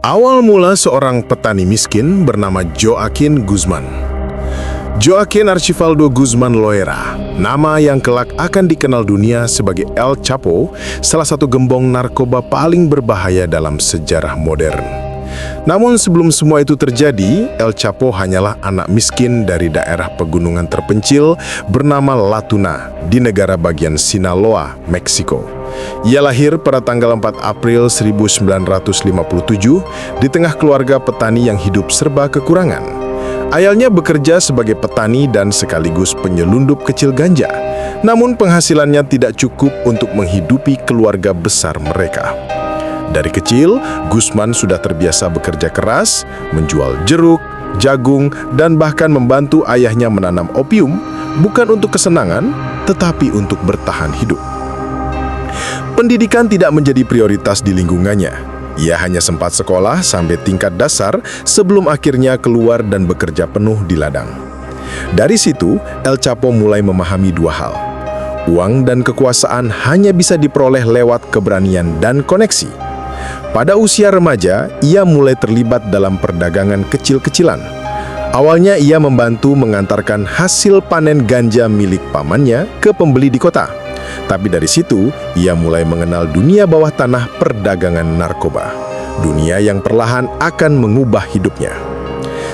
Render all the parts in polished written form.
Awal mula seorang petani miskin bernama Joaquin Guzman. Joaquin Archibaldo Guzman Loera, nama yang kelak akan dikenal dunia sebagai El Chapo, salah satu gembong narkoba paling berbahaya dalam sejarah modern. Namun sebelum semua itu terjadi, El Chapo hanyalah anak miskin dari daerah pegunungan terpencil bernama La Tuna di negara bagian Sinaloa, Meksiko. Ia lahir pada tanggal 4 April 1957 di tengah keluarga petani yang hidup serba kekurangan. Ayahnya bekerja sebagai petani dan sekaligus penyelundup kecil ganja. Namun penghasilannya tidak cukup untuk menghidupi keluarga besar mereka. Dari kecil, Guzman sudah terbiasa bekerja keras, menjual jeruk, jagung, dan bahkan membantu ayahnya menanam opium, bukan untuk kesenangan, tetapi untuk bertahan hidup. Pendidikan tidak menjadi prioritas di lingkungannya. Ia hanya sempat sekolah sampai tingkat dasar sebelum akhirnya keluar dan bekerja penuh di ladang. Dari situ, El Chapo mulai memahami dua hal. Uang dan kekuasaan hanya bisa diperoleh lewat keberanian dan koneksi. Pada usia remaja, ia mulai terlibat dalam perdagangan kecil-kecilan. Awalnya ia membantu mengantarkan hasil panen ganja milik pamannya ke pembeli di kota. Tapi dari situ, ia mulai mengenal dunia bawah tanah perdagangan narkoba. Dunia yang perlahan akan mengubah hidupnya.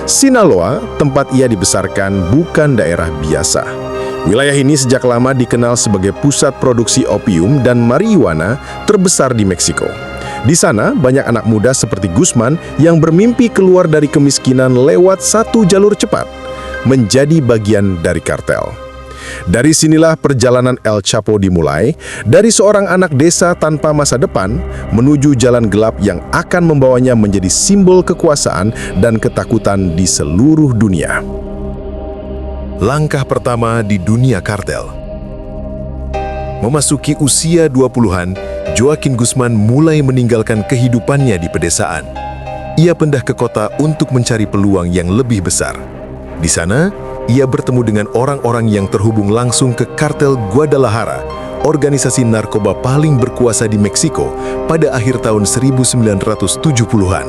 Sinaloa, tempat ia dibesarkan, bukan daerah biasa. Wilayah ini sejak lama dikenal sebagai pusat produksi opium dan marijuana terbesar di Meksiko. Di sana, banyak anak muda seperti Guzman yang bermimpi keluar dari kemiskinan lewat satu jalur cepat, menjadi bagian dari kartel. Dari sinilah perjalanan El Chapo dimulai, dari seorang anak desa tanpa masa depan menuju jalan gelap yang akan membawanya menjadi simbol kekuasaan dan ketakutan di seluruh dunia. Langkah pertama di dunia kartel. Memasuki usia 20-an, Joaquin Guzman mulai meninggalkan kehidupannya di pedesaan. Ia pindah ke kota untuk mencari peluang yang lebih besar. Di sana, ia bertemu dengan orang-orang yang terhubung langsung ke kartel Guadalajara, organisasi narkoba paling berkuasa di Meksiko pada akhir tahun 1970-an.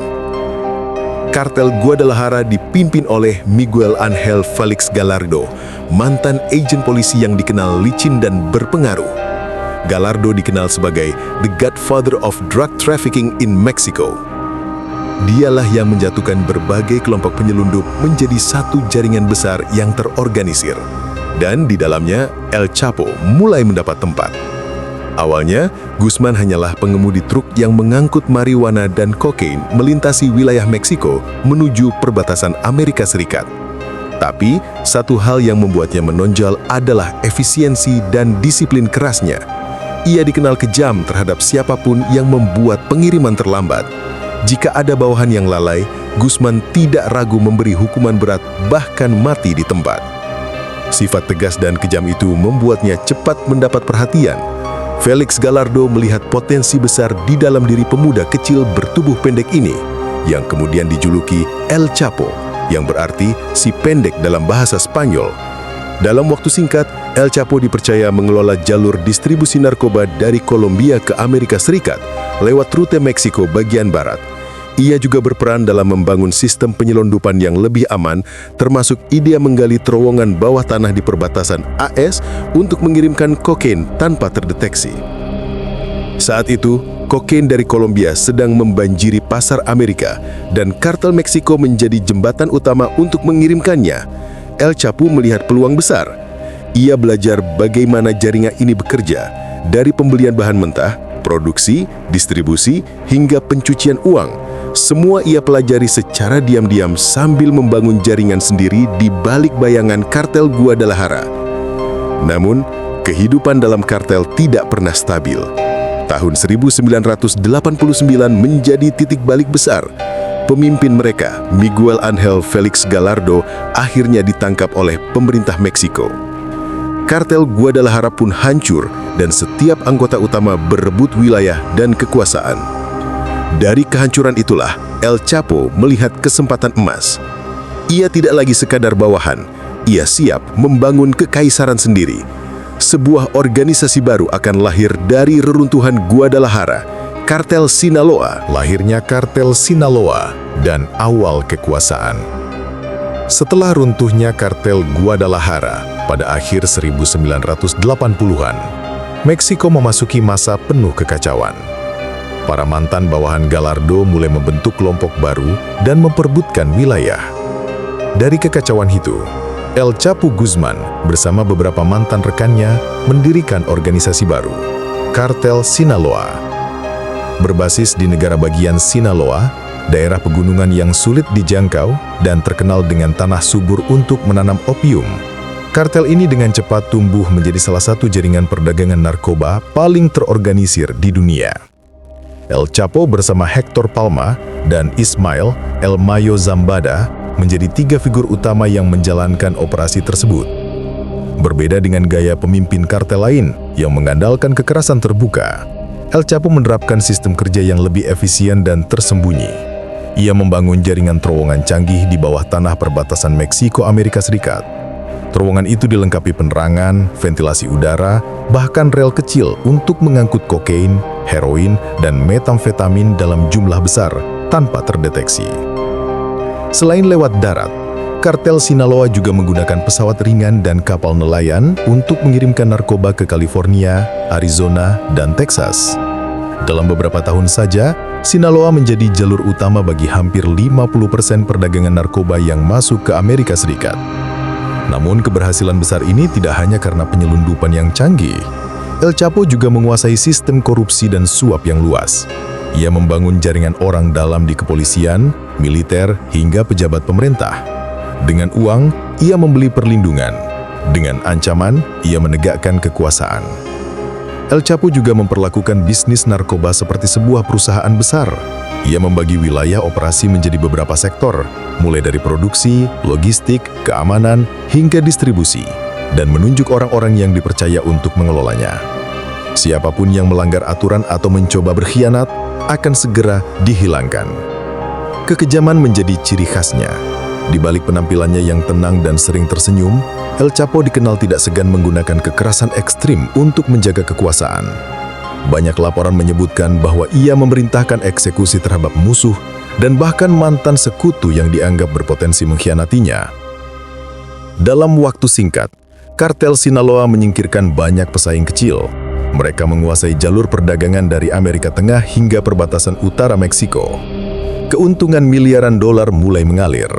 Kartel Guadalajara dipimpin oleh Miguel Ángel Félix Gallardo, mantan agen polisi yang dikenal licin dan berpengaruh. Gallardo dikenal sebagai The Godfather of Drug Trafficking in Mexico. Dialah yang menjatuhkan berbagai kelompok penyelundup menjadi satu jaringan besar yang terorganisir. Dan di dalamnya, El Chapo mulai mendapat tempat. Awalnya, Guzman hanyalah pengemudi truk yang mengangkut marijuana dan kokain melintasi wilayah Meksiko menuju perbatasan Amerika Serikat. Tapi, satu hal yang membuatnya menonjol adalah efisiensi dan disiplin kerasnya. Ia dikenal kejam terhadap siapapun yang membuat pengiriman terlambat. Jika ada bawahan yang lalai, Guzman tidak ragu memberi hukuman berat, bahkan mati di tempat. Sifat tegas dan kejam itu membuatnya cepat mendapat perhatian. Félix Gallardo melihat potensi besar di dalam diri pemuda kecil bertubuh pendek ini, yang kemudian dijuluki El Chapo, yang berarti si pendek dalam bahasa Spanyol. Dalam waktu singkat, El Chapo dipercaya mengelola jalur distribusi narkoba dari Kolombia ke Amerika Serikat lewat rute Meksiko bagian barat. Ia juga berperan dalam membangun sistem penyelundupan yang lebih aman, termasuk ide menggali terowongan bawah tanah di perbatasan AS untuk mengirimkan kokain tanpa terdeteksi. Saat itu, kokain dari Kolombia sedang membanjiri pasar Amerika, dan kartel Meksiko menjadi jembatan utama untuk mengirimkannya. El Chapo melihat peluang besar. Ia belajar bagaimana jaringan ini bekerja, dari pembelian bahan mentah, produksi, distribusi, hingga pencucian uang. Semua ia pelajari secara diam-diam sambil membangun jaringan sendiri di balik bayangan kartel Guadalajara. Namun, kehidupan dalam kartel tidak pernah stabil. Tahun 1989 menjadi titik balik besar. Pemimpin mereka, Miguel Ángel Félix Gallardo, akhirnya ditangkap oleh pemerintah Meksiko. Kartel Guadalajara pun hancur dan setiap anggota utama berebut wilayah dan kekuasaan. Dari kehancuran itulah, El Chapo melihat kesempatan emas. Ia tidak lagi sekadar bawahan, ia siap membangun kekaisaran sendiri. Sebuah organisasi baru akan lahir dari reruntuhan Guadalajara, Kartel Sinaloa. Lahirnya kartel Sinaloa dan awal kekuasaan. Setelah runtuhnya kartel Guadalajara pada akhir 1980-an, Meksiko memasuki masa penuh kekacauan. Para mantan bawahan Gallardo mulai membentuk kelompok baru dan memperebutkan wilayah. Dari kekacauan itu, El Chapo Guzman bersama beberapa mantan rekannya mendirikan organisasi baru, Kartel Sinaloa. Berbasis di negara bagian Sinaloa, daerah pegunungan yang sulit dijangkau dan terkenal dengan tanah subur untuk menanam opium. Kartel ini dengan cepat tumbuh menjadi salah satu jaringan perdagangan narkoba paling terorganisir di dunia. El Chapo bersama Hector Palma dan Ismael El Mayo Zambada menjadi tiga figur utama yang menjalankan operasi tersebut. Berbeda dengan gaya pemimpin kartel lain yang mengandalkan kekerasan terbuka, El Chapo menerapkan sistem kerja yang lebih efisien dan tersembunyi. Ia membangun jaringan terowongan canggih di bawah tanah perbatasan Meksiko Amerika Serikat. Terowongan itu dilengkapi penerangan, ventilasi udara, bahkan rel kecil untuk mengangkut kokain, heroin, dan metamfetamin dalam jumlah besar tanpa terdeteksi. Selain lewat darat, kartel Sinaloa juga menggunakan pesawat ringan dan kapal nelayan untuk mengirimkan narkoba ke California, Arizona, dan Texas. Dalam beberapa tahun saja, Sinaloa menjadi jalur utama bagi hampir 50% perdagangan narkoba yang masuk ke Amerika Serikat. Namun keberhasilan besar ini tidak hanya karena penyelundupan yang canggih. El Chapo juga menguasai sistem korupsi dan suap yang luas. Ia membangun jaringan orang dalam di kepolisian, militer, hingga pejabat pemerintah. Dengan uang, ia membeli perlindungan. Dengan ancaman, ia menegakkan kekuasaan. El Chapo juga memperlakukan bisnis narkoba seperti sebuah perusahaan besar. Ia membagi wilayah operasi menjadi beberapa sektor, mulai dari produksi, logistik, keamanan, hingga distribusi, dan menunjuk orang-orang yang dipercaya untuk mengelolanya. Siapapun yang melanggar aturan atau mencoba berkhianat akan segera dihilangkan. Kekejaman menjadi ciri khasnya. Di balik penampilannya yang tenang dan sering tersenyum, El Chapo dikenal tidak segan menggunakan kekerasan ekstrim untuk menjaga kekuasaan. Banyak laporan menyebutkan bahwa ia memerintahkan eksekusi terhadap musuh dan bahkan mantan sekutu yang dianggap berpotensi mengkhianatinya. Dalam waktu singkat, kartel Sinaloa menyingkirkan banyak pesaing kecil. Mereka menguasai jalur perdagangan dari Amerika Tengah hingga perbatasan utara Meksiko. Keuntungan miliaran dolar mulai mengalir,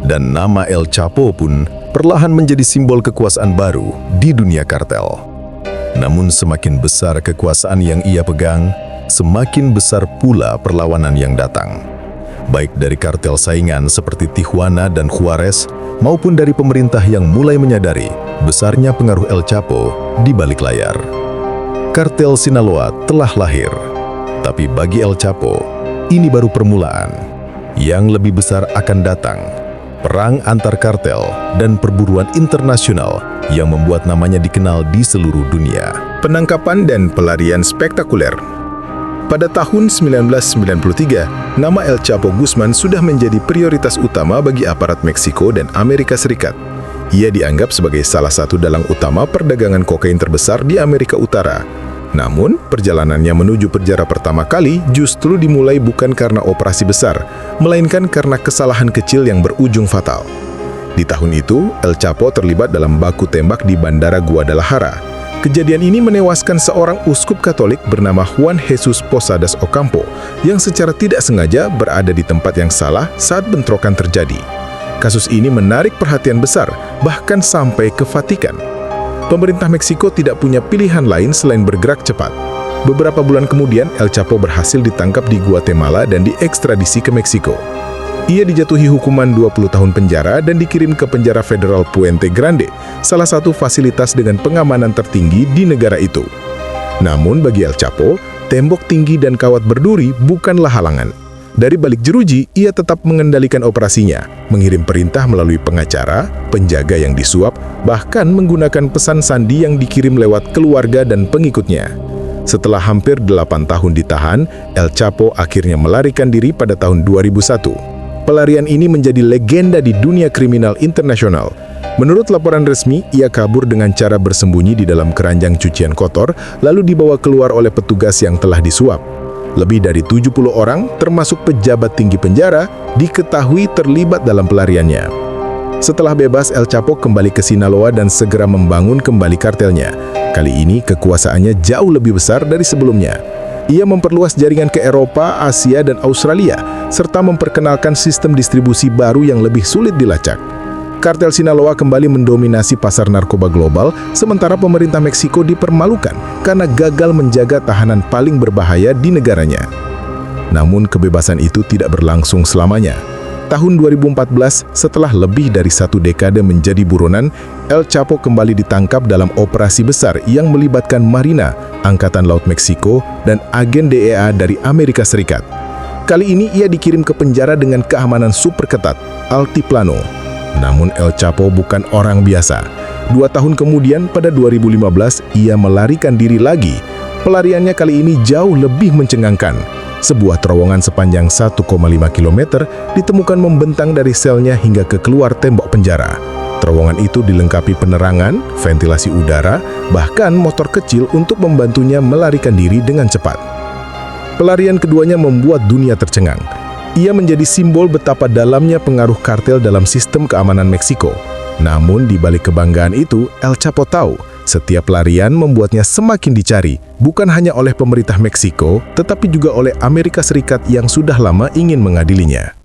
dan nama El Chapo pun perlahan menjadi simbol kekuasaan baru di dunia kartel. Namun semakin besar kekuasaan yang ia pegang, semakin besar pula perlawanan yang datang. Baik dari kartel saingan seperti Tijuana dan Juarez, maupun dari pemerintah yang mulai menyadari besarnya pengaruh El Chapo di balik layar. Kartel Sinaloa telah lahir, tapi bagi El Chapo, ini baru permulaan. Yang lebih besar akan datang. Perang antar kartel dan perburuan internasional yang membuat namanya dikenal di seluruh dunia. Penangkapan dan pelarian spektakuler. Pada tahun 1993, nama El Chapo Guzman sudah menjadi prioritas utama bagi aparat Meksiko dan Amerika Serikat. Ia dianggap sebagai salah satu dalang utama perdagangan kokain terbesar di Amerika Utara. Namun, perjalanannya menuju penjara pertama kali justru dimulai bukan karena operasi besar, melainkan karena kesalahan kecil yang berujung fatal. Di tahun itu, El Chapo terlibat dalam baku tembak di Bandara Guadalajara. Kejadian ini menewaskan seorang uskup Katolik bernama Juan Jesus Posadas Ocampo, yang secara tidak sengaja berada di tempat yang salah saat bentrokan terjadi. Kasus ini menarik perhatian besar, bahkan sampai ke Vatikan. Pemerintah Meksiko tidak punya pilihan lain selain bergerak cepat. Beberapa bulan kemudian, El Chapo berhasil ditangkap di Guatemala dan diekstradisi ke Meksiko. Ia dijatuhi hukuman 20 tahun penjara dan dikirim ke penjara federal Puente Grande, salah satu fasilitas dengan pengamanan tertinggi di negara itu. Namun bagi El Chapo, tembok tinggi dan kawat berduri bukanlah halangan. Dari balik jeruji, ia tetap mengendalikan operasinya, mengirim perintah melalui pengacara, penjaga yang disuap, bahkan menggunakan pesan sandi yang dikirim lewat keluarga dan pengikutnya. Setelah hampir 8 tahun ditahan, El Chapo akhirnya melarikan diri pada tahun 2001. Pelarian ini menjadi legenda di dunia kriminal internasional. Menurut laporan resmi, ia kabur dengan cara bersembunyi di dalam keranjang cucian kotor, lalu dibawa keluar oleh petugas yang telah disuap. Lebih dari 70 orang, termasuk pejabat tinggi penjara, diketahui terlibat dalam pelariannya. Setelah bebas, El Chapo kembali ke Sinaloa dan segera membangun kembali kartelnya. Kali ini kekuasaannya jauh lebih besar dari sebelumnya. Ia memperluas jaringan ke Eropa, Asia, dan Australia, serta memperkenalkan sistem distribusi baru yang lebih sulit dilacak. Kartel Sinaloa kembali mendominasi pasar narkoba global, sementara pemerintah Meksiko dipermalukan karena gagal menjaga tahanan paling berbahaya di negaranya. Namun kebebasan itu tidak berlangsung selamanya. Tahun 2014, setelah lebih dari 1 dekade menjadi buronan, El Chapo kembali ditangkap dalam operasi besar yang melibatkan Marina, Angkatan Laut Meksiko, dan agen DEA dari Amerika Serikat. Kali ini ia dikirim ke penjara dengan keamanan super ketat, Altiplano. Namun El Chapo bukan orang biasa. 2 tahun kemudian, pada 2015, ia melarikan diri lagi. Pelariannya kali ini jauh lebih mencengangkan. Sebuah terowongan sepanjang 1,5 km ditemukan membentang dari selnya hingga ke keluar tembok penjara. Terowongan itu dilengkapi penerangan, ventilasi udara, bahkan motor kecil untuk membantunya melarikan diri dengan cepat. Pelarian keduanya membuat dunia tercengang. Ia menjadi simbol betapa dalamnya pengaruh kartel dalam sistem keamanan Meksiko. Namun di balik kebanggaan itu, El Chapo tahu setiap pelarian membuatnya semakin dicari, bukan hanya oleh pemerintah Meksiko, tetapi juga oleh Amerika Serikat yang sudah lama ingin mengadilinya.